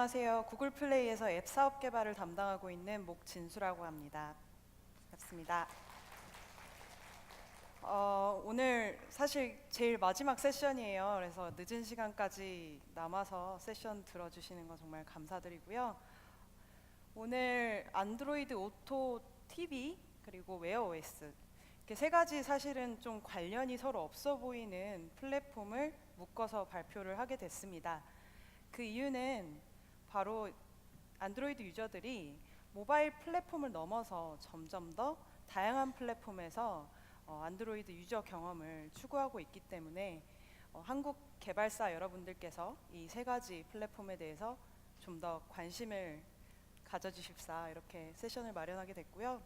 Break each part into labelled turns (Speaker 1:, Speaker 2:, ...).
Speaker 1: 안녕하세요. 구글 플레이에서 앱 사업 개발을 담당하고 있는 목진수라고 합니다. 반갑습니다. 오늘 사실 제일 마지막 세션이에요. 그래서 늦은 시간까지 남아서 세션 들어주시는 거 정말 감사드리고요. 오늘 안드로이드 오토 TV 그리고 웨어 OS 이렇게 세 가지 사실은 좀 관련이 서로 없어 보이는 플랫폼을 묶어서 발표를 하게 됐습니다. 그 이유는 바로 안드로이드 유저들이 모바일 플랫폼을 넘어서 점점 더 다양한 플랫폼에서 안드로이드 유저 경험을 추구하고 있기 때문에 한국 개발사 여러분들께서 이 세 가지 플랫폼에 대해서 좀 더 관심을 가져주십사 이렇게 세션을 마련하게 됐고요.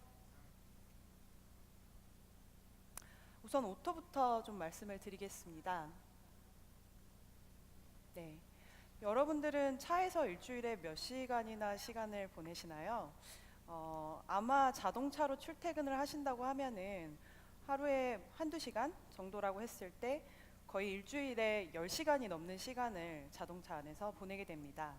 Speaker 1: 우선 오토부터 좀 말씀을 드리겠습니다. 네. 여러분들은 차에서 일주일에 몇 시간이나 시간을 보내시나요? 아마 자동차로 출퇴근을 하신다고 하면은 하루에 한두 시간 정도라고 했을 때 거의 일주일에 10시간이 넘는 시간을 자동차 안에서 보내게 됩니다.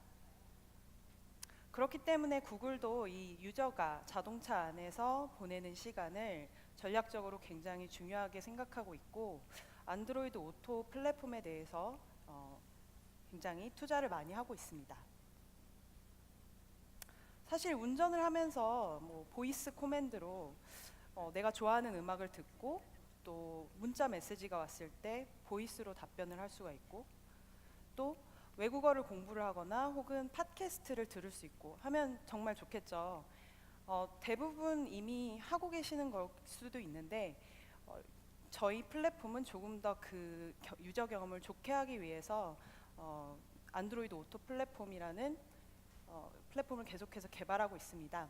Speaker 1: 그렇기 때문에 구글도 이 유저가 자동차 안에서 보내는 시간을 전략적으로 굉장히 중요하게 생각하고 있고 안드로이드 오토 플랫폼에 대해서 굉장히 투자를 많이 하고 있습니다. 사실 운전을 하면서 보이스 코맨드로 내가 좋아하는 음악을 듣고 또 문자 메시지가 왔을 때 보이스로 답변을 할 수가 있고 또 외국어를 공부를 하거나 혹은 팟캐스트를 들을 수 있고 하면 정말 좋겠죠. 대부분 이미 하고 계시는 걸 수도 있는데 저희 플랫폼은 조금 더 그 유저 경험을 좋게 하기 위해서 안드로이드 오토 플랫폼이라는 플랫폼을 계속해서 개발하고 있습니다.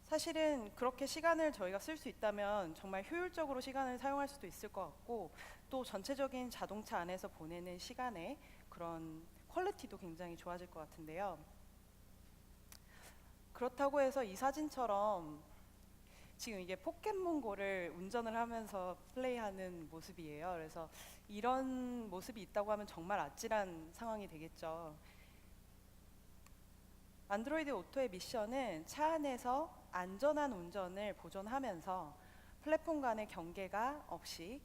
Speaker 1: 사실은 그렇게 시간을 저희가 쓸 수 있다면 정말 효율적으로 시간을 사용할 수도 있을 것 같고 또 전체적인 자동차 안에서 보내는 시간의 그런 퀄리티도 굉장히 좋아질 것 같은데요. 그렇다고 해서 이 사진처럼 지금 이게 포켓몬고를 운전을 하면서 플레이하는 모습이에요. 그래서 이런 모습이 있다고 하면 정말 아찔한 상황이 되겠죠. 안드로이드 오토의 미션은 차 안에서 안전한 운전을 보존하면서 플랫폼 간의 경계가 없이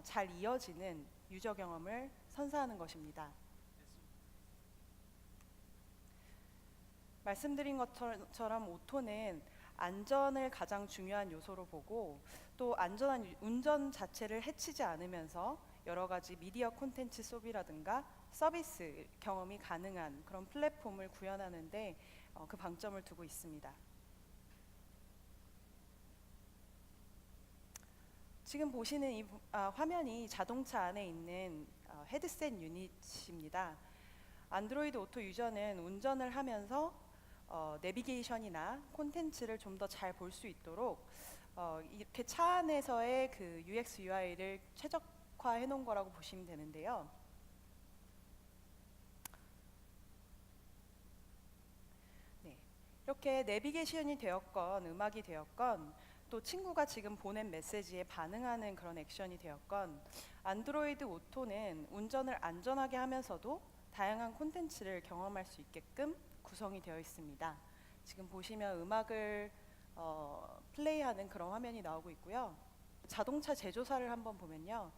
Speaker 1: 잘 이어지는 유저 경험을 선사하는 것입니다. 말씀드린 것처럼 오토는 안전을 가장 중요한 요소로 보고 또 안전한 운전 자체를 해치지 않으면서 여러 가지 미디어 콘텐츠 소비라든가 서비스 경험이 가능한 그런 플랫폼을 구현하는데 그 방점을 두고 있습니다. 지금 보시는 이 화면이 자동차 안에 있는 헤드셋 유닛입니다. 안드로이드 오토 유저는 운전을 하면서 내비게이션이나 콘텐츠를 좀 더 잘 볼 수 있도록 이렇게 차 안에서의 그 UX UI를 최적화해 놓은 거라고 보시면 되는데요. 네, 이렇게 내비게이션이 되었건 음악이 되었건 또 친구가 지금 보낸 메시지에 반응하는 그런 액션이 되었건 안드로이드 오토는 운전을 안전하게 하면서도 다양한 콘텐츠를 경험할 수 있게끔 구성이 되어 있습니다. 지금 보시면 음악을 플레이하는 그런 화면이 나오고 있고요. 자동차 제조사를 한번 보면요.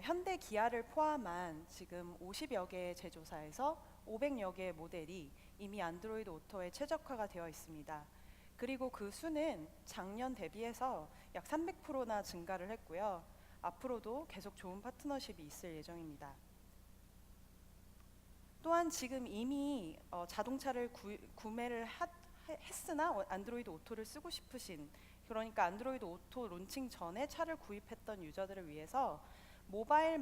Speaker 1: 현대 기아를 포함한 지금 50여 개의 제조사에서 500여 개의 모델이 이미 안드로이드 오토에 최적화가 되어 있습니다. 그리고 그 수는 작년 대비해서 약 300%나 증가를 했고요. 앞으로도 계속 좋은 파트너십이 있을 예정입니다. 또한 지금 이미 자동차를 구매를 했으나 안드로이드 오토를 쓰고 싶으신 그러니까 안드로이드 오토 론칭 전에 차를 구입했던 유저들을 위해서 모바일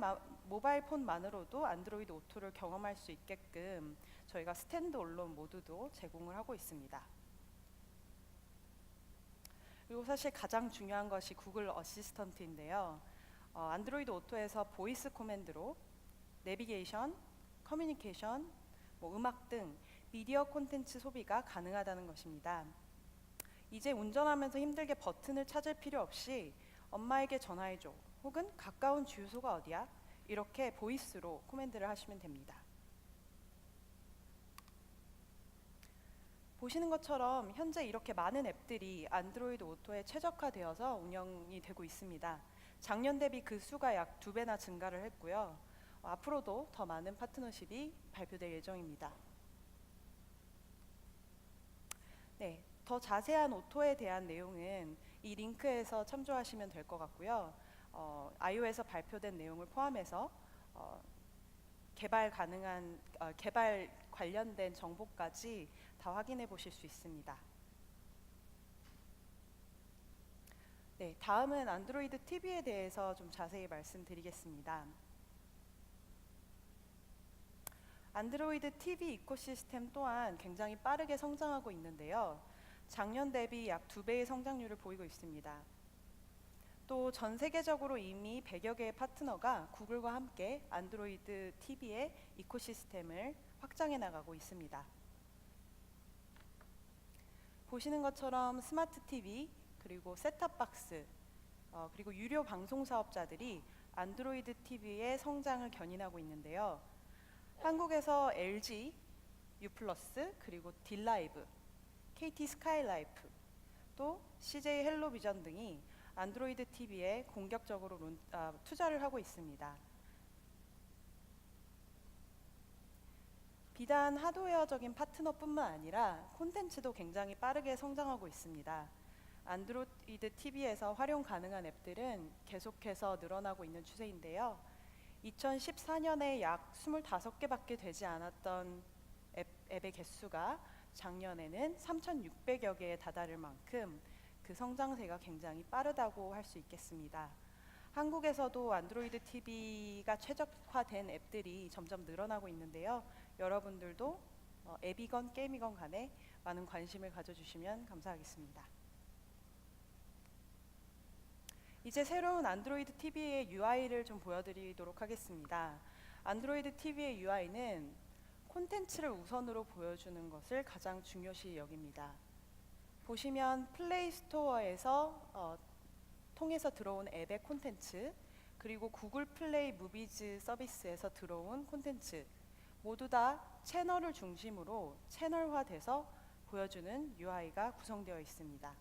Speaker 1: 폰만으로도 안드로이드 오토를 경험할 수 있게끔 저희가 스탠드얼론 모드도 제공을 하고 있습니다. 그리고 사실 가장 중요한 것이 구글 어시스턴트인데요. 안드로이드 오토에서 보이스 코맨드로 내비게이션, 커뮤니케이션, 음악 등 미디어 콘텐츠 소비가 가능하다는 것입니다. 이제 운전하면서 힘들게 버튼을 찾을 필요 없이 엄마에게 전화해줘 혹은 가까운 주유소가 어디야? 이렇게 보이스로 코맨드를 하시면 됩니다. 보시는 것처럼 현재 이렇게 많은 앱들이 안드로이드 오토에 최적화되어서 운영이 되고 있습니다. 작년 대비 그 수가 약 2배나 증가를 했고요. 앞으로도 더 많은 파트너십이 발표될 예정입니다. 네, 더 자세한 오토에 대한 내용은 이 링크에서 참조하시면 될 것 같고요. iO에서 발표된 내용을 포함해서 개발 관련된 정보까지 다 확인해 보실 수 있습니다. 네, 다음은 안드로이드 TV에 대해서 좀 자세히 말씀드리겠습니다. 안드로이드 TV 이코시스템 또한 굉장히 빠르게 성장하고 있는데요. 작년 대비 약 2배의 성장률을 보이고 있습니다. 또 전 세계적으로 이미 100여 개의 파트너가 구글과 함께 안드로이드 TV의 이코시스템을 확장해 나가고 있습니다. 보시는 것처럼 스마트 TV, 그리고 셋탑박스, 그리고 유료 방송 사업자들이 안드로이드 TV의 성장을 견인하고 있는데요. 한국에서 LG, U+, 그리고 딜라이브, KT 스카이라이프, 또 CJ 헬로비전 등이 안드로이드 TV에 공격적으로 투자를 하고 있습니다. 비단 하드웨어적인 파트너뿐만 아니라 콘텐츠도 굉장히 빠르게 성장하고 있습니다. 안드로이드 TV에서 활용 가능한 앱들은 계속해서 늘어나고 있는 추세인데요. 2014년에 약 25개밖에 되지 않았던 앱의 개수가 작년에는 3,600여 개에 다다를 만큼 그 성장세가 굉장히 빠르다고 할 수 있겠습니다. 한국에서도 안드로이드 TV가 최적화된 앱들이 점점 늘어나고 있는데요. 여러분들도 앱이건 게임이건 간에 많은 관심을 가져주시면 감사하겠습니다. 이제 새로운 안드로이드 TV의 UI를 좀 보여드리도록 하겠습니다. 안드로이드 TV의 UI는 콘텐츠를 우선으로 보여주는 것을 가장 중요시 여깁니다. 보시면 플레이 스토어에서 통해서 들어온 앱의 콘텐츠, 그리고 구글 플레이 무비즈 서비스에서 들어온 콘텐츠 모두 다 채널을 중심으로 채널화돼서 보여주는 UI가 구성되어 있습니다.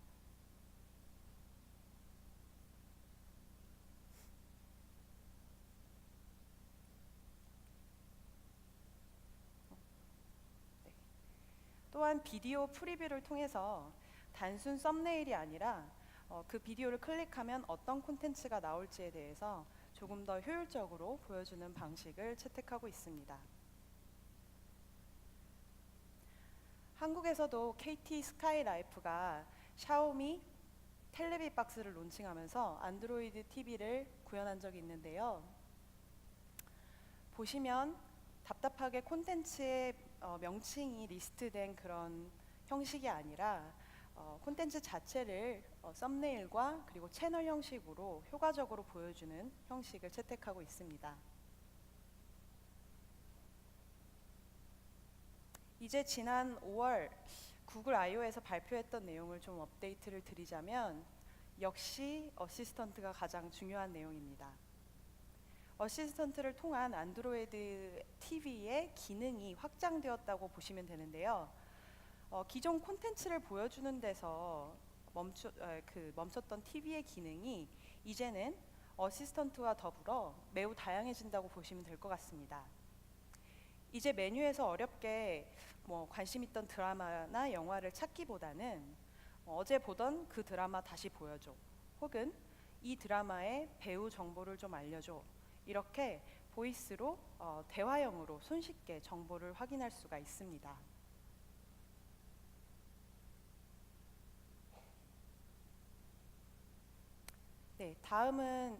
Speaker 1: 또한 비디오 프리뷰를 통해서 단순 썸네일이 아니라 그 비디오를 클릭하면 어떤 콘텐츠가 나올지에 대해서 조금 더 효율적으로 보여주는 방식을 채택하고 있습니다. 한국에서도 KT 스카이라이프가 샤오미 텔레비 박스를 론칭하면서 안드로이드 TV를 구현한 적이 있는데요. 보시면 답답하게 콘텐츠의 명칭이 리스트된 그런 형식이 아니라 콘텐츠 자체를 썸네일과 그리고 채널 형식으로 효과적으로 보여주는 형식을 채택하고 있습니다. 이제 지난 5월 구글 I/O에서 발표했던 내용을 좀 업데이트를 드리자면 역시 어시스턴트가 가장 중요한 내용입니다. 어시스턴트를 통한 안드로이드 TV의 기능이 확장되었다고 보시면 되는데요. 기존 콘텐츠를 보여주는 데서 멈췄던 TV의 기능이 이제는 어시스턴트와 더불어 매우 다양해진다고 보시면 될 것 같습니다. 이제 메뉴에서 어렵게 관심 있던 드라마나 영화를 찾기보다는 어제 보던 그 드라마 다시 보여줘, 혹은 이 드라마의 배우 정보를 좀 알려줘, 이렇게 보이스로 대화형으로 손쉽게 정보를 확인할 수가 있습니다. 네, 다음은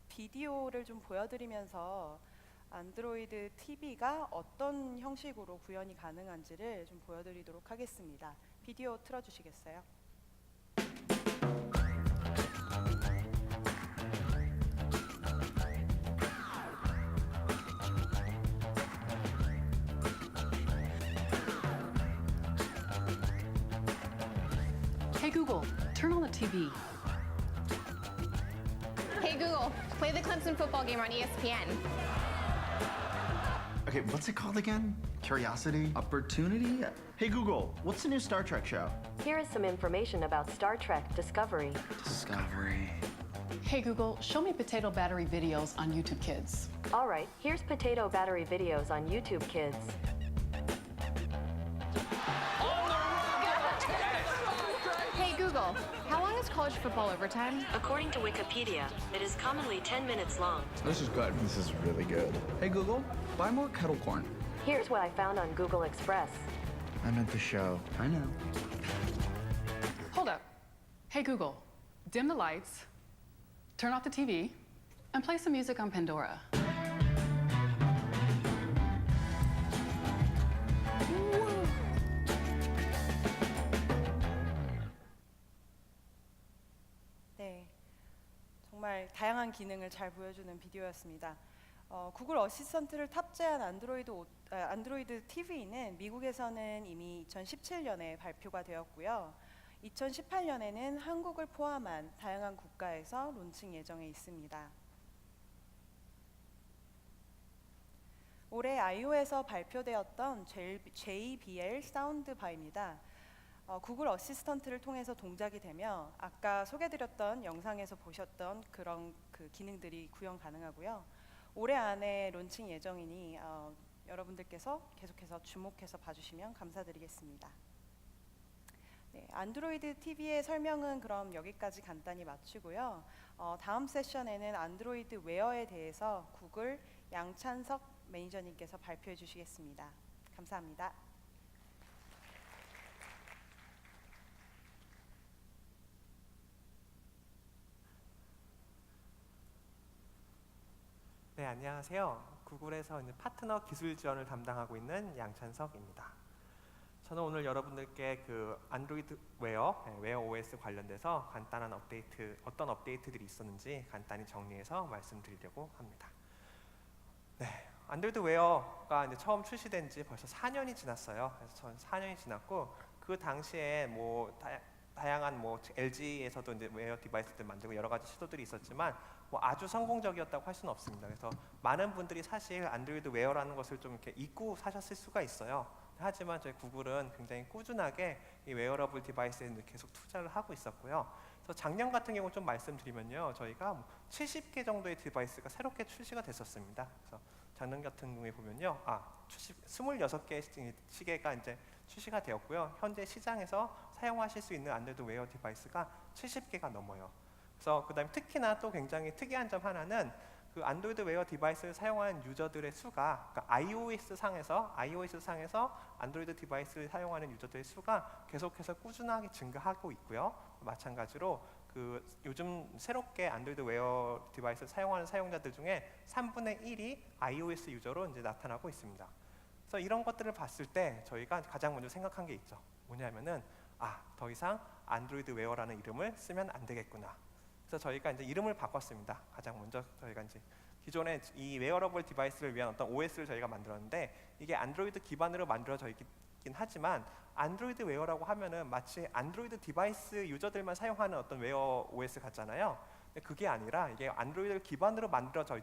Speaker 1: 비디오를 좀 보여드리면서 안드로이드 TV가 어떤 형식으로 구현이 가능한지를 좀 보여드리도록 하겠습니다. 비디오 틀어주시겠어요?
Speaker 2: Hey Google, turn on the TV.
Speaker 3: Hey Google, play the Clemson football game on ESPN.
Speaker 4: Okay, what's it called again?
Speaker 3: Curiosity? Opportunity? Hey Google, what's the new Star Trek show?
Speaker 4: Here is some information about Star Trek Discovery.
Speaker 3: Discovery.
Speaker 2: Hey Google, show me potato battery videos on YouTube Kids.
Speaker 4: All right, here's potato battery videos on YouTube Kids.
Speaker 5: Hey Google, how long is college football overtime?
Speaker 4: According to Wikipedia, it is commonly 10 minutes long.
Speaker 3: This is good. This is really good. Hey Google, buy more kettle corn.
Speaker 4: Here's what I found on Google Express.
Speaker 3: I meant the show. I know.
Speaker 2: Hold up. Hey Google, dim the lights, turn off the TV, and play some music on Pandora.
Speaker 1: 네, 정말 다양한 기능을 잘 보여주는 비디오였습니다. 구글 어시스턴트를 탑재한 안드로이드 TV는 미국에서는 이미 2017년에 발표가 되었고요. 2018년에는 한국을 포함한 다양한 국가에서 론칭 예정에 있습니다. 올해 iO에서 발표되었던 JBL 사운드바입니다. 구글 어시스턴트를 통해서 동작이 되며 아까 소개드렸던 영상에서 보셨던 그런 기능들이 구현 가능하고요. 올해 안에 론칭 예정이니 여러분들께서 계속해서 주목해서 봐주시면 감사드리겠습니다. 네, 안드로이드 TV의 설명은 그럼 여기까지 간단히 마치고요. 다음 세션에는 안드로이드 웨어에 대해서 구글 양찬석 매니저님께서 발표해 주시겠습니다. 감사합니다.
Speaker 6: 네, 안녕하세요. 구글에서 이제 파트너 기술 지원을 담당하고 있는 양찬석입니다. 저는 오늘 여러분들께 그 안드로이드 웨어 OS 관련돼서 간단한 어떤 업데이트들이 있었는지 간단히 정리해서 말씀드리려고 합니다. 네, 안드로이드 웨어가 이제 처음 출시된 지 벌써 4년이 지났어요. 그래서 전 4년이 지났고 그 당시에 뭐 다양한 뭐 LG에서도 이제 웨어 디바이스들 만들고 여러 가지 시도들이 있었지만 뭐 아주 성공적이었다고 할 수는 없습니다. 그래서 많은 분들이 사실 안드로이드 웨어라는 것을 좀 이렇게 잊고 사셨을 수가 있어요. 하지만 저희 구글은 굉장히 꾸준하게 이 웨어러블 디바이스에 계속 투자를 하고 있었고요. 그래서 작년 같은 경우 좀 말씀드리면요, 저희가 70개 정도의 디바이스가 새롭게 출시가 됐었습니다. 그래서 작년 같은 경우에 보면요, 26개의 시계가 이제 출시가 되었고요. 현재 시장에서 사용하실 수 있는 안드로이드 웨어 디바이스가 70개가 넘어요. 그래서 그다음에 특히나 또 굉장히 특이한 점 하나는 그 안드로이드 웨어 디바이스를 사용하는 유저들의 수가, 그러니까 iOS 상에서 안드로이드 디바이스를 사용하는 유저들의 수가 계속해서 꾸준하게 증가하고 있고요. 마찬가지로 그 요즘 새롭게 안드로이드 웨어 디바이스를 사용하는 사용자들 중에 3분의 1이 iOS 유저로 이제 나타나고 있습니다. 그래서 이런 것들을 봤을 때 저희가 가장 먼저 생각한 게 있죠. 뭐냐면은 더 이상 안드로이드 웨어라는 이름을 쓰면 안 되겠구나. 그래서 저희가 이제 이름을 바꿨습니다. 가장 먼저 저희가 이제 기존에 이 웨어러블 디바이스를 위한 어떤 OS를 저희가 만들었는데 이게 안드로이드 기반으로 만들어져 있긴 하지만 안드로이드 웨어라고 하면은 마치 안드로이드 디바이스 유저들만 사용하는 어떤 웨어 OS 같잖아요. 근데 그게 아니라 이게 안드로이드 기반으로 만들어져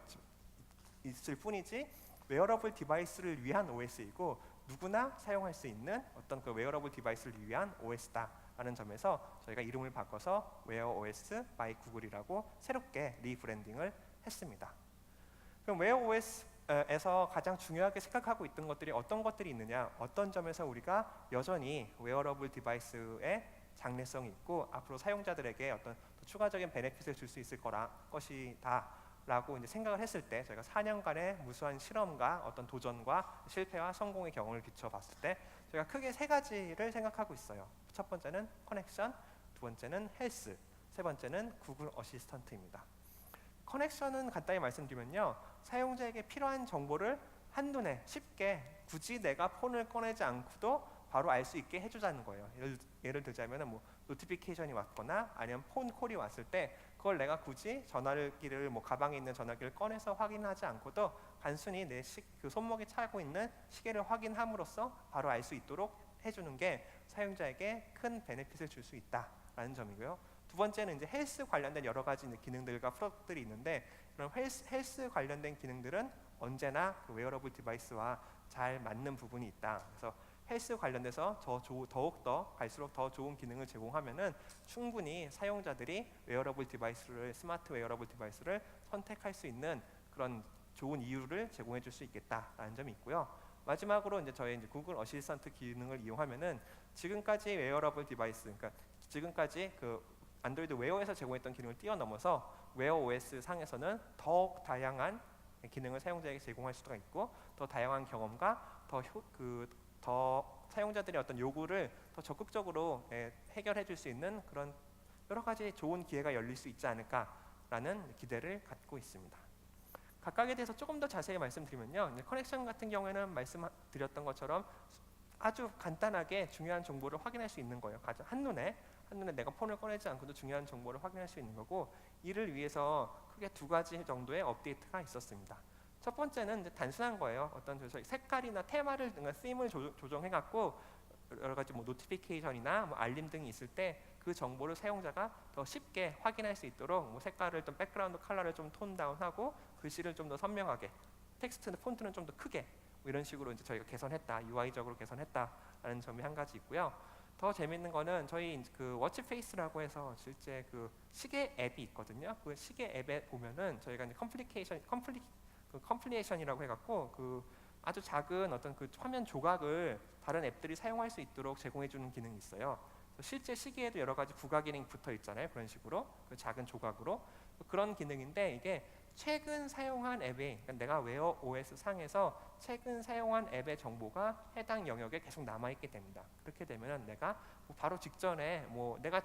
Speaker 6: 있을 뿐이지 웨어러블 디바이스를 위한 OS이고 누구나 사용할 수 있는 어떤 그 웨어러블 디바이스를 위한 OS다라는 점에서 저희가 이름을 바꿔서 웨어 OS by 구글이라고 새롭게 리브랜딩을 했습니다. 그럼 웨어 OS에서 가장 중요하게 생각하고 있던 것들이 어떤 것들이 있느냐, 어떤 점에서 우리가 여전히 웨어러블 디바이스의 장래성이 있고 앞으로 사용자들에게 어떤 추가적인 베네핏을 줄 수 있을 것이다 라고 이제 생각을 했을 때 저희가 4년간의 무수한 실험과 어떤 도전과 실패와 성공의 경험을 비춰봤을 때 저희가 크게 3가지를 생각하고 있어요. 첫 번째는 커넥션, 두 번째는 헬스, 세 번째는 구글 어시스턴트입니다. 커넥션은 간단히 말씀드리면요, 사용자에게 필요한 정보를 한눈에 쉽게 굳이 내가 폰을 꺼내지 않고도 바로 알 수 있게 해주자는 거예요. 예를 들자면 뭐 노티피케이션이 왔거나 아니면 폰 콜이 왔을 때 그걸 내가 굳이 전화기를 가방에 있는 전화기를 꺼내서 확인하지 않고도 단순히 내 그 손목에 차고 있는 시계를 확인함으로써 바로 알 수 있도록 해주는 게 사용자에게 큰 베네핏을 줄 수 있다라는 점이고요. 두 번째는 이제 헬스 관련된 여러 가지 기능들과 프로덕트들이 있는데 그런 헬스 관련된 기능들은 언제나 그 웨어러블 디바이스와 잘 맞는 부분이 있다. 그래서 헬스 관련돼서 더욱더 갈수록 더 좋은 기능을 제공하면은 충분히 사용자들이 웨어러블 디바이스를 스마트 웨어러블 디바이스를 선택할 수 있는 그런 좋은 이유를 제공해 줄 수 있겠다라는 점이 있고요. 마지막으로 이제 저희 이제 구글 어시스턴트 기능을 이용하면은 지금까지 웨어러블 디바이스, 그러니까 지금까지 그 안드로이드 웨어에서 제공했던 기능을 뛰어넘어서 웨어 OS 상에서는 더욱 다양한 기능을 사용자에게 제공할 수가 있고 더 다양한 경험과 더 사용자들의 어떤 요구를 더 적극적으로 해결해 줄 수 있는 그런 여러 가지 좋은 기회가 열릴 수 있지 않을까라는 기대를 갖고 있습니다. 각각에 대해서 조금 더 자세히 말씀드리면요. 커넥션 같은 경우에는 말씀드렸던 것처럼 아주 간단하게 중요한 정보를 확인할 수 있는 거예요. 가장 한눈에 내가 폰을 꺼내지 않고도 중요한 정보를 확인할 수 있는 거고, 이를 위해서 크게 두 가지 정도의 업데이트가 있었습니다. 첫 번째는 이제 단순한 거예요. 어떤 색깔이나 테마를 쓰임을 조정해갖고 여러 가지 뭐 노티피케이션이나 뭐 알림 등이 있을 때 그 정보를 사용자가 더 쉽게 확인할 수 있도록 뭐 색깔을 좀 백그라운드 컬러를 좀 톤 다운하고 글씨를 좀 더 선명하게, 텍스트는 폰트는 좀 더 크게 뭐 이런 식으로 이제 저희가 개선했다, UI적으로 개선했다라는 점이 한 가지 있고요. 더 재밌는 거는 저희 그 워치페이스라고 해서 실제 그 시계 앱이 있거든요. 그 시계 앱에 보면은 저희가 이제 컴플리에이션이라고 해갖고 그 아주 작은 어떤 그 화면 조각을 다른 앱들이 사용할 수 있도록 제공해주는 기능이 있어요. 실제 시계에도 여러 가지 부가 기능이 붙어 있잖아요. 그런 식으로 그 작은 조각으로 그런 기능인데, 이게 최근 사용한 앱이, 그러니까 내가 웨어 OS 상에서 최근 사용한 앱의 정보가 해당 영역에 계속 남아 있게 됩니다. 그렇게 되면 내가 뭐 바로 직전에 뭐 내가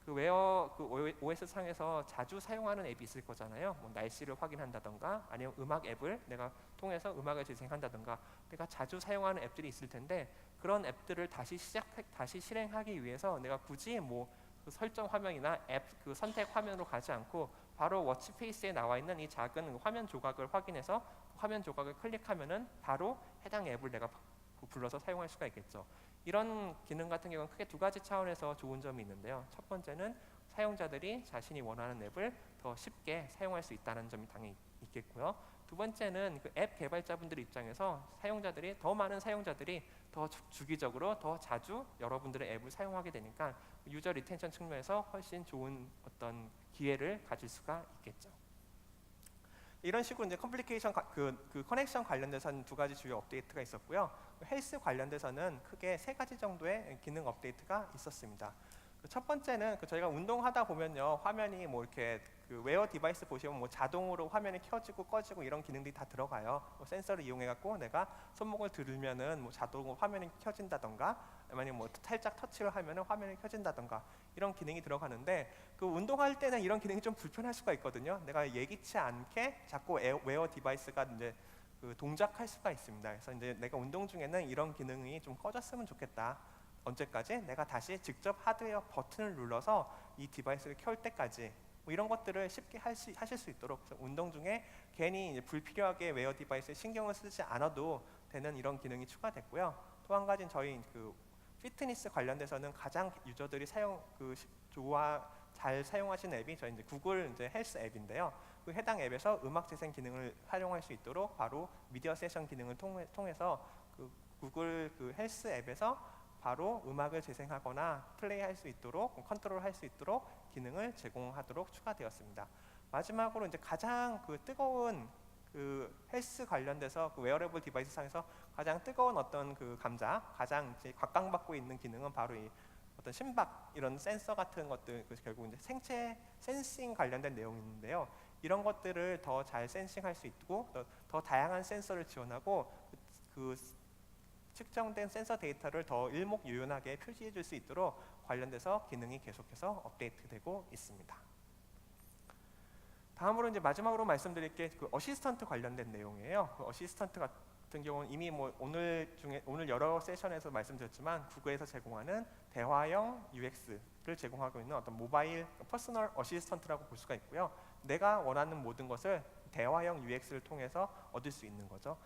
Speaker 6: 그 웨어 그 OS 상에서 자주 사용하는 앱이 있을 거잖아요. 뭐 날씨를 확인한다던가 아니면 음악 앱을 내가 통해서 음악을 재생한다던가 내가 자주 사용하는 앱들이 있을 텐데, 그런 앱들을 다시 실행하기 위해서 내가 굳이 뭐 그 설정 화면이나 앱 그 선택 화면으로 가지 않고 바로 워치페이스에 나와 있는 이 작은 화면 조각을 확인해서 화면 조각을 클릭하면은 바로 해당 앱을 내가 불러서 사용할 수가 있겠죠. 이런 기능 같은 경우는 크게 두 가지 차원에서 좋은 점이 있는데요. 첫 번째는 사용자들이 자신이 원하는 앱을 더 쉽게 사용할 수 있다는 점이 당연히 있겠고요. 두 번째는 그 앱 개발자분들 입장에서 더 많은 사용자들이 더 주기적으로 더 자주 여러분들의 앱을 사용하게 되니까 유저 리텐션 측면에서 훨씬 좋은 어떤 기회를 가질 수가 있겠죠. 이런 식으로 이제 그 커넥션 관련돼서는 두 가지 주요 업데이트가 있었고요. 헬스 관련돼서는 크게 세 가지 정도의 기능 업데이트가 있었습니다. 첫 번째는 저희가 운동하다 보면요, 화면이 뭐 이렇게 그 웨어 디바이스 보시면 뭐 자동으로 화면이 켜지고 꺼지고 이런 기능들이 다 들어가요. 뭐 센서를 이용해 갖고 내가 손목을 들으면은 뭐 자동으로 화면이 켜진다던가, 아니면 뭐 살짝 터치를 하면은 화면이 켜진다던가 이런 기능이 들어가는데, 그 운동할 때는 이런 기능이 좀 불편할 수가 있거든요. 내가 예기치 않게 자꾸 웨어 디바이스가 이제 그 동작할 수가 있습니다. 그래서 이제 내가 운동 중에는 이런 기능이 좀 꺼졌으면 좋겠다. 언제까지? 내가 다시 직접 하드웨어 버튼을 눌러서 이 디바이스를 켤 때까지 뭐 이런 것들을 쉽게 하실 수 있도록, 운동 중에 괜히 이제 불필요하게 웨어 디바이스에 신경을 쓰지 않아도 되는 이런 기능이 추가됐고요. 또 한 가지는 저희 그 피트니스 관련돼서는 가장 유저들이 잘 사용하시는 앱이 저희 이제 구글 이제 헬스 앱인데요. 그 해당 앱에서 음악 재생 기능을 활용할 수 있도록 바로 미디어 세션 기능을 통해서 그 구글 그 헬스 앱에서 바로 음악을 재생하거나 플레이할 수 있도록, 컨트롤할 수 있도록 기능을 제공하도록 추가되었습니다. 마지막으로 이제 가장 그 뜨거운 그 헬스 관련돼서 그 웨어러블 디바이스 상에서 가장 뜨거운 어떤 그 가장 이제 각광받고 있는 기능은 바로 이 어떤 심박 이런 센서 같은 것들, 결국 이제 생체 센싱 관련된 내용인데요. 이런 것들을 더 잘 센싱할 수 있고 더 다양한 센서를 지원하고 그 측정된 센서 데이터를 더 일목요연하게 표시해 줄 수 있도록 관련돼서 기능이 계속해서 업데이트되고 있습니다. 다음으로 이제 마지막으로 말씀드릴 게 그 어시스턴트 관련된 내용이에요. 그 어시스턴트 같은 경우는 이미 뭐 오늘 여러 세션에서 말씀드렸지만 구글에서 제공하는 대화형 UX를 제공하고 있는 어떤 모바일 퍼스널 어시스턴트라고 볼 수가 있고요. 내가 원하는 모든 것을 대화형 UX를 통해서 얻을 수 있는 거죠.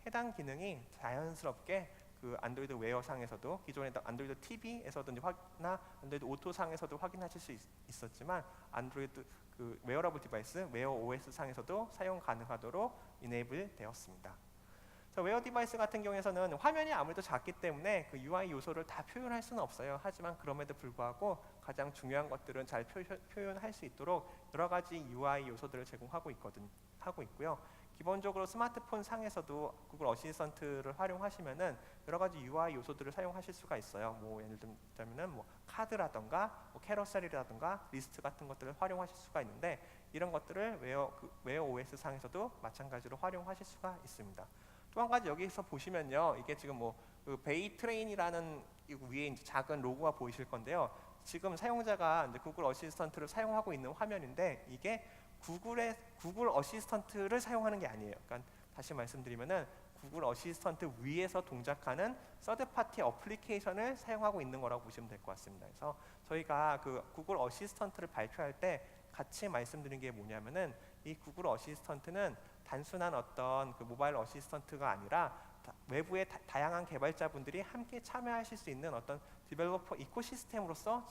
Speaker 6: 해당 기능이 자연스럽게 그 안드로이드 웨어 상에서도, 기존의 안드로이드 TV에서도 나 안드로이드 오토 상에서도 확인하실 수 있었지만, 안드로이드 그 웨어러블 디바이스 웨어 OS 상에서도 사용 가능하도록 이네이블 되었습니다. 웨어 디바이스 같은 경우에서는 화면이 아무래도 작기 때문에 그 UI 요소를 다 표현할 수는 없어요. 하지만 그럼에도 불구하고 가장 중요한 것들은 잘 표현할 수 있도록 여러 가지 UI 요소들을 하고 있고요. 기본적으로 스마트폰 상에서도 구글 어시스턴트를 활용하시면은 여러 가지 UI 요소들을 사용하실 수가 있어요. 뭐 예를 들면은 뭐 카드라던가 뭐 캐러셀이라던가 리스트 같은 것들을 활용하실 수가 있는데 이런 것들을 웨어 OS 상에서도 마찬가지로 활용하실 수가 있습니다. 또 한 가지 여기서 보시면요, 이게 지금 그 베이 트레인이라는 위에 이제 작은 로고가 보이실 건데요. 지금 사용자가 이제 구글 어시스턴트를 사용하고 있는 화면인데 이게 구글 어시스턴트를 사용하는 게 아니에요. 그러니까 다시 말씀드리면은 구글 어시스턴트 위에서 동작하는 서드 파티 어플리케이션을 사용하고 있는 거라고 보시면 될 것 같습니다. 그래서 저희가 그 구글 어시스턴트를 발표할 때 같이 말씀드린 게 뭐냐면은 이 구글 어시스턴트는 단순한 어떤 그 모바일 어시스턴트가 아니라 외부의 다양한 개발자분들이 함께 참여하실 수 있는 어떤 디벨로퍼 이코시스템으로서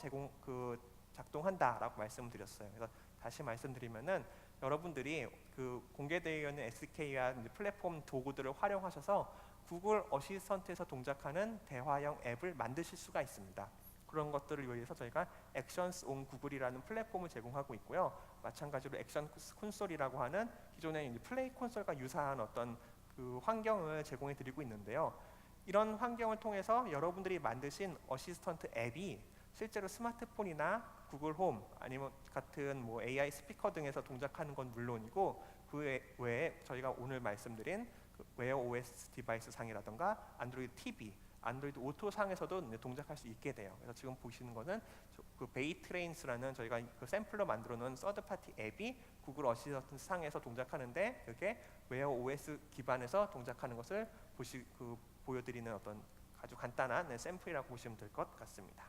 Speaker 6: 작동한다라고 말씀드렸어요. 그래서 다시 말씀드리면은 여러분들이 그 공개되어 있는 SK와 플랫폼 도구들을 활용하셔서 구글 어시스턴트에서 동작하는 대화형 앱을 만드실 수가 있습니다. 그런 것들을 위해서 저희가 액션스 온 구글이라는 플랫폼을 제공하고 있고요. 마찬가지로 액션 콘솔이라고 하는 기존의 플레이 콘솔과 유사한 어떤 그 환경을 제공해 드리고 있는데요. 이런 환경을 통해서 여러분들이 만드신 어시스턴트 앱이 실제로 스마트폰이나 구글 홈 아니면 같은 뭐 AI 스피커 등에서 동작하는 건 물론이고 그 외에 저희가 오늘 말씀드린 그 웨어 OS 디바이스 상이라던가 안드로이드 TV, 안드로이드 오토 상에서도 동작할 수 있게 돼요. 그래서 지금 보시는 거는 그 베이 트레인스라는 저희가 그 샘플로 만들어 놓은 서드 파티 앱이 구글 어시스턴트 상에서 동작하는데 그게 웨어 OS 기반에서 동작하는 것을 보여드리는 어떤 아주 간단한 샘플이라고 보시면 될 것 같습니다.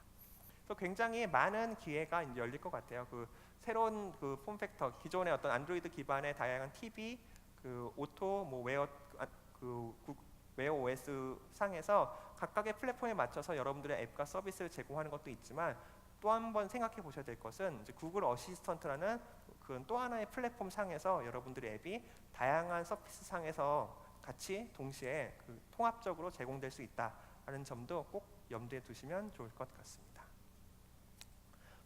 Speaker 6: 그래서 굉장히 많은 기회가 이제 열릴 것 같아요. 그 새로운 그 폼팩터, 기존의 어떤 안드로이드 기반의 다양한 TV, 그 오토, 뭐 웨어 OS 상에서 각각의 플랫폼에 맞춰서 여러분들의 앱과 서비스를 제공하는 것도 있지만 또 한 번 생각해 보셔야 될 것은 이제 구글 어시스턴트라는 그 또 하나의 플랫폼 상에서 여러분들의 앱이 다양한 서비스 상에서 같이 동시에 그 통합적으로 제공될 수 있다는 점도 꼭 염두에 두시면 좋을 것 같습니다.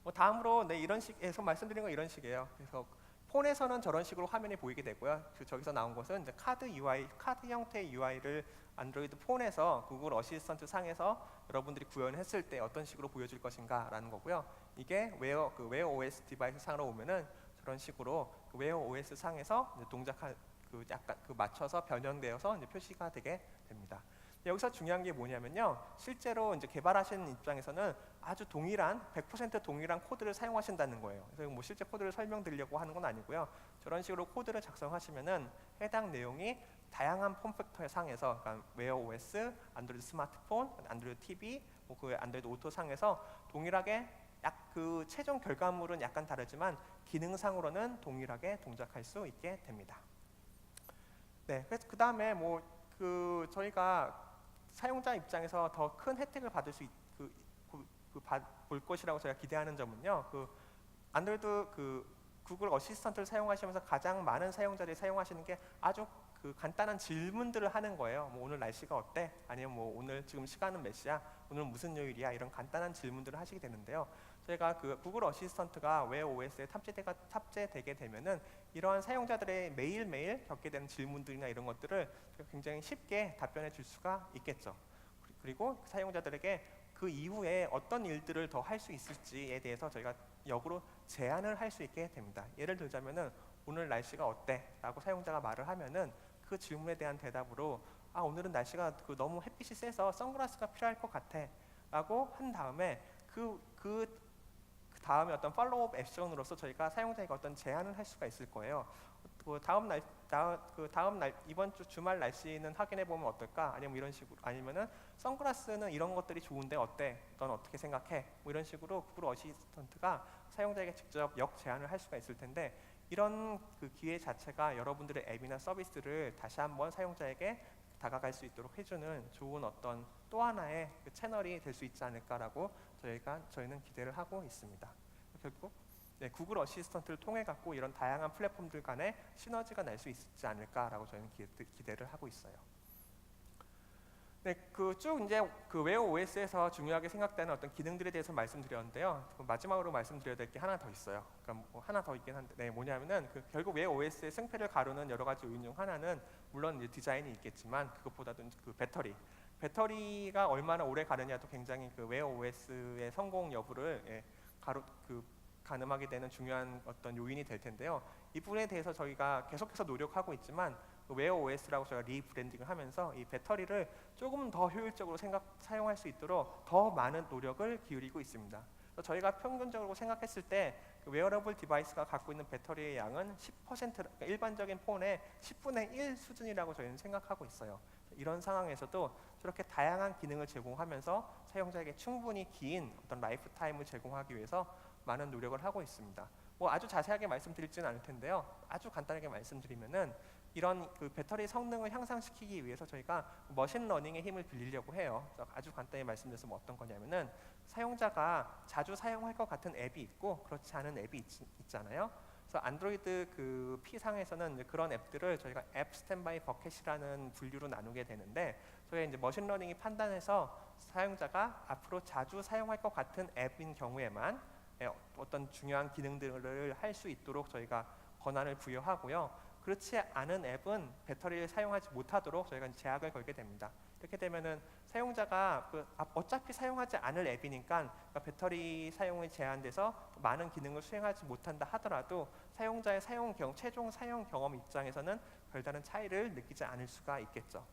Speaker 6: 뭐 다음으로 이런 식에서 말씀드린 건 이런 식이에요. 그래서 폰에서는 저런 식으로 화면이 보이게 되고요. 저기서 나온 것은 이제 카드 형태의 UI를 안드로이드 폰에서 구글 어시스턴트 상에서 여러분들이 구현했을 때 어떤 식으로 보여질 것인가라는 거고요. 이게 웨어 OS 디바이스 상으로 오면은 저런 식으로 그 웨어 OS 상에서 이제 약간 맞춰서 변형되어서 이제 표시가 되게 됩니다. 여기서 중요한 게 뭐냐면요. 실제로 이제 개발하시는 입장에서는 아주 100% 동일한 코드를 사용하신다는 거예요. 그래서 뭐 실제 코드를 설명드리려고 하는 건 아니고요. 저런 식으로 코드를 작성하시면은 해당 내용이 다양한 폼팩터의 상에서, 그러니까 웨어 OS, 안드로이드 스마트폰, 안드로이드 TV, 뭐 그 안드로이드 오토 상에서 동일하게 그 최종 결과물은 약간 다르지만 기능상으로는 동일하게 동작할 수 있게 됩니다. 네, 그래서 그 다음에 저희가 사용자 입장에서 더 큰 혜택을 받을 수 볼 것이라고 저희가 기대하는 점은요. 안드로이드 구글 어시스턴트를 사용하시면서 가장 많은 사용자들이 사용하시는 게 아주 간단한 질문들을 하는 거예요. 뭐 오늘 날씨가 어때? 아니면 뭐 오늘 지금 시간은 몇 시야? 오늘 무슨 요일이야? 이런 간단한 질문들을 하시게 되는데요. 저희가 구글 어시스턴트가 웨어 OS에 탑재되게 되면은 이러한 사용자들의 매일매일 겪게 되는 질문들이나 이런 것들을 굉장히 쉽게 답변해 줄 수가 있겠죠. 그리고 사용자들에게 그 이후에 어떤 일들을 더 할 수 있을지에 대해서 저희가 역으로 제안을 할 수 있게 됩니다. 예를 들자면은 오늘 날씨가 어때? 라고 사용자가 말을 하면은 그 질문에 대한 대답으로 오늘은 날씨가 너무 햇빛이 세서 선글라스가 필요할 것 같아 라고 한 다음에 그 다음에 어떤 팔로우업 액션으로서 저희가 사용자에게 어떤 제안을 할 수가 있을 거예요. 다음 날 이번 주 주말 날씨는 확인해 보면 어떨까? 아니면 이런 식으로, 아니면은 선글라스는 이런 것들이 좋은데 어때? 넌 어떻게 생각해? 뭐 이런 식으로 구글 어시스턴트가 사용자에게 직접 역 제안을 할 수가 있을 텐데 이런 기회 자체가 여러분들의 앱이나 서비스를 다시 한번 사용자에게 다가갈 수 있도록 해주는 좋은 어떤 또 하나의 채널이 될 수 있지 않을까라고 저희는 기대를 하고 있습니다. 결국 구글 어시스턴트를 통해 갖고 이런 다양한 플랫폼들 간에 시너지가 날 수 있지 않을까라고 저희는 기대를 하고 있어요. 네, 그 쭉 이제 그 웨어 OS에서 중요하게 생각되는 어떤 기능들에 대해서 말씀드렸는데요. 그 마지막으로 말씀드려야 될 게 하나 더 있어요. 그러니까 뭐 하나 더 있긴 한데, 네, 뭐냐면은 그 결국 웨어 OS의 승패를 가르는 여러 가지 요인 중 하나는 물론 이제 디자인이 있겠지만 그것보다도 그 배터리가 얼마나 오래 가느냐도 굉장히 그 웨어 OS의 성공 여부를 가늠하게 되는 중요한 어떤 요인이 될 텐데요. 이 부분에 대해서 저희가 계속해서 노력하고 있지만 그 웨어 OS라고 저희가 리브랜딩을 하면서 이 배터리를 조금 더 효율적으로 사용할 수 있도록 더 많은 노력을 기울이고 있습니다. 그래서 저희가 평균적으로 생각했을 때 그 웨어러블 디바이스가 갖고 있는 배터리의 양은 10%, 그러니까 일반적인 폰의 10분의 1 수준이라고 저희는 생각하고 있어요. 이런 상황에서도 저렇게 다양한 기능을 제공하면서 사용자에게 충분히 긴 어떤 라이프 타임을 제공하기 위해서 많은 노력을 하고 있습니다. 뭐 아주 자세하게 말씀드리지는 않을 텐데요. 아주 간단하게 말씀드리면은 이런 그 배터리 성능을 향상시키기 위해서 저희가 머신러닝의 힘을 빌리려고 해요. 그래서 아주 간단히 말씀드려서 뭐 어떤 거냐면은 사용자가 자주 사용할 것 같은 앱이 있고 그렇지 않은 앱이 있잖아요. 그래서 안드로이드 그 P상에서는 이제 그런 앱들을 저희가 앱 스탠바이 버켓이라는 분류로 나누게 되는데 저희 이제 머신러닝이 판단해서 사용자가 앞으로 자주 사용할 것 같은 앱인 경우에만 어떤 중요한 기능들을 할 수 있도록 저희가 권한을 부여하고요. 그렇지 않은 앱은 배터리를 사용하지 못하도록 저희가 제약을 걸게 됩니다. 이렇게 되면은 사용자가 어차피 사용하지 않을 앱이니까 그러니까 배터리 사용이 제한돼서 많은 기능을 수행하지 못한다 하더라도 사용자의 최종 사용 경험 입장에서는 별다른 차이를 느끼지 않을 수가 있겠죠.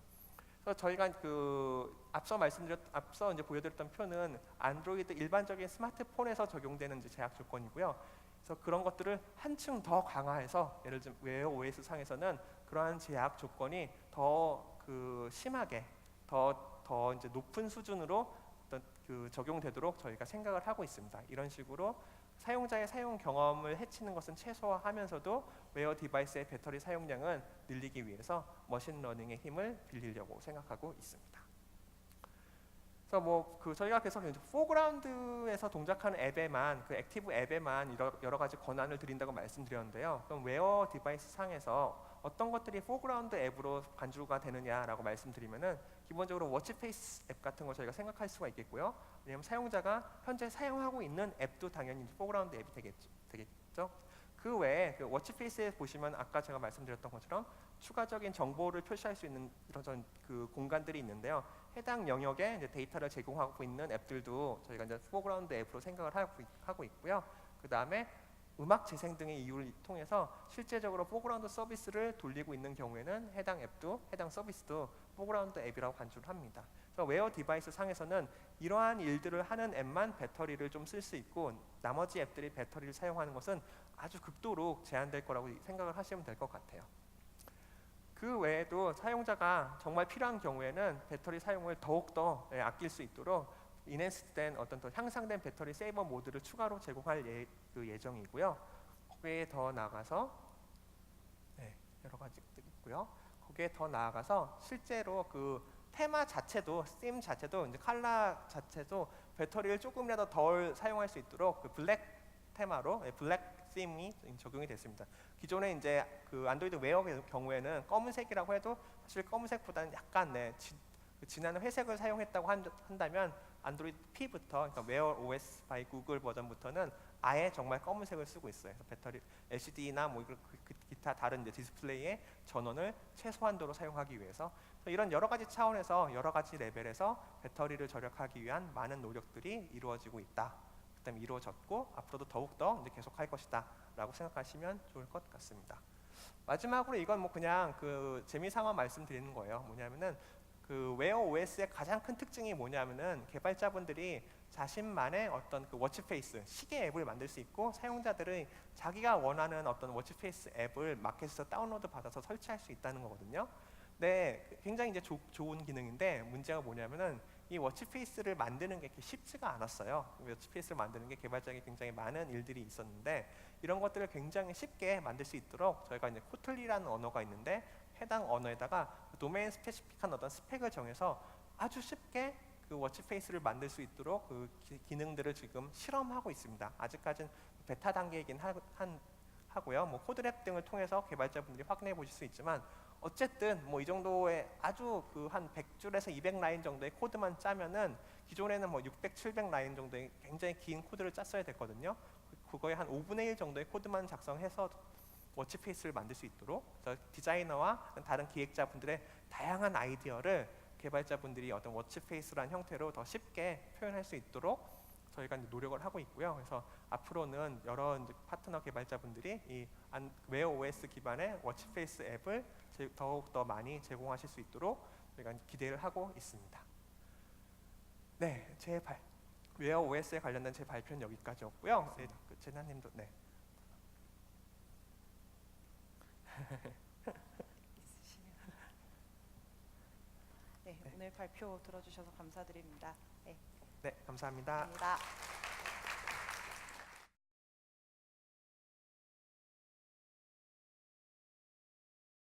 Speaker 6: 그래서 저희가 앞서 이제 보여드렸던 표는 안드로이드 일반적인 스마트폰에서 적용되는 이제 제약 조건이고요. 그래서 그런 것들을 한층 더 강화해서 예를 들면 웨어 OS 상에서는 그러한 제약 조건이 더 심하게 더 이제 높은 수준으로 적용되도록 저희가 생각을 하고 있습니다. 이런 식으로 사용자의 사용 경험을 해치는 것은 최소화하면서도 웨어 디바이스의 배터리 사용량은 늘리기 위해서 머신러닝의 힘을 빌리려고 생각하고 있습니다. 그래서 저희가 계속 포그라운드에서 동작하는 앱에만 액티브 앱에만 여러 가지 권한을 드린다고 말씀드렸는데요. 그럼 웨어 디바이스 상에서 어떤 것들이 포그라운드 앱으로 간주가 되느냐라고 말씀드리면은 기본적으로 워치페이스 앱 같은 거 저희가 생각할 수가 있겠고요. 왜냐하면 사용자가 현재 사용하고 있는 앱도 당연히 포그라운드 앱이 되겠죠. 그 외에 워치페이스에 보시면 아까 제가 말씀드렸던 것처럼 추가적인 정보를 표시할 수 있는 이런 공간들이 있는데요. 해당 영역에 이제 데이터를 제공하고 있는 앱들도 저희가 이제 포그라운드 앱으로 생각을 하고 있고요. 그 다음에 음악 재생 등의 이유를 통해서 실제적으로 포그라운드 서비스를 돌리고 있는 경우에는 해당 앱도 해당 서비스도 포그라운드 앱이라고 간주를 합니다. 그래서 웨어 디바이스 상에서는 이러한 일들을 하는 앱만 배터리를 좀 쓸 수 있고 나머지 앱들이 배터리를 사용하는 것은 아주 극도로 제한될 거라고 생각을 하시면 될 것 같아요. 그 외에도 사용자가 정말 필요한 경우에는 배터리 사용을 더욱더 아낄 수 있도록 인핸스된 어떤 더 향상된 배터리 세이버 모드를 추가로 제공할 예정이고요. 거기에 더 나아가서 여러 가지들이 있고요. 거기에 더 나아가서 실제로 테마 자체도 스팀 자체도 이제 컬러 자체도 배터리를 조금이라도 덜 사용할 수 있도록 블랙 테마로 블랙 빔이 적용이 됐습니다. 기존에 이제 안드로이드 웨어 경우에는 검은색이라고 해도 사실 검은색보다는 약간 진한 회색을 사용했다고 한다면 안드로이드 P부터 그러니까 웨어 OS by 구글 버전부터는 아예 정말 검은색을 쓰고 있어요. 그래서 배터리 LCD나 기타 다른 이제 디스플레이의 전원을 최소한도로 사용하기 위해서 이런 여러 가지 차원에서 여러 가지 레벨에서 배터리를 절약하기 위한 많은 노력들이 이루어지고 있다. 그다음에 이루어졌고 앞으로도 더욱더 이제 계속할 것이다라고 생각하시면 좋을 것 같습니다. 마지막으로 이건 그냥 재미삼아 말씀드리는 거예요. 뭐냐면은 웨어 OS의 가장 큰 특징이 뭐냐면은 개발자분들이 자신만의 어떤 워치페이스 시계 앱을 만들 수 있고 사용자들이 자기가 원하는 어떤 워치페이스 앱을 마켓에서 다운로드 받아서 설치할 수 있다는 거거든요. 네, 굉장히 이제 좋은 기능인데 문제가 뭐냐면은 이 워치페이스를 만드는 게 쉽지가 않았어요. 워치페이스를 만드는 게 개발자에게 굉장히 많은 일들이 있었는데 이런 것들을 굉장히 쉽게 만들 수 있도록 저희가 이제 코틀리라는 언어가 있는데 해당 언어에다가 도메인 스페시픽한 어떤 스펙을 정해서 아주 쉽게 워치페이스를 만들 수 있도록 하고요. 뭐 코드랩 등을 통해서 개발자분들이 확인해 보실 수 있지만 어쨌든 뭐 이 정도의 아주 그 한 100줄에서 200라인 정도의 코드만 짜면은 기존에는 뭐 600, 700라인 정도의 굉장히 긴 코드를 짰어야 됐거든요. 그거의 한 5분의 1 정도의 코드만 작성해서 워치페이스를 만들 수 있도록, 그래서 디자이너와 다른 기획자분들의 다양한 아이디어를 개발자분들이 어떤 워치페이스라는 형태로 더 쉽게 표현할 수 있도록 저희가 이제 노력을 하고 있고요. 그래서 앞으로는 여러 이제 파트너 개발자분들이 이 웨어 OS 기반의 워치페이스 앱을 더욱 더 많이 제공하실 수 있도록 저희가 기대를 하고 있습니다. 네, 웨어 OS에 관련된 제 발표는 여기까지였고요. 네, 제나님도 네.
Speaker 1: 네, 오늘 발표 들어주셔서 감사드립니다. 네,
Speaker 6: 네, 감사합니다.
Speaker 1: 감사합니다.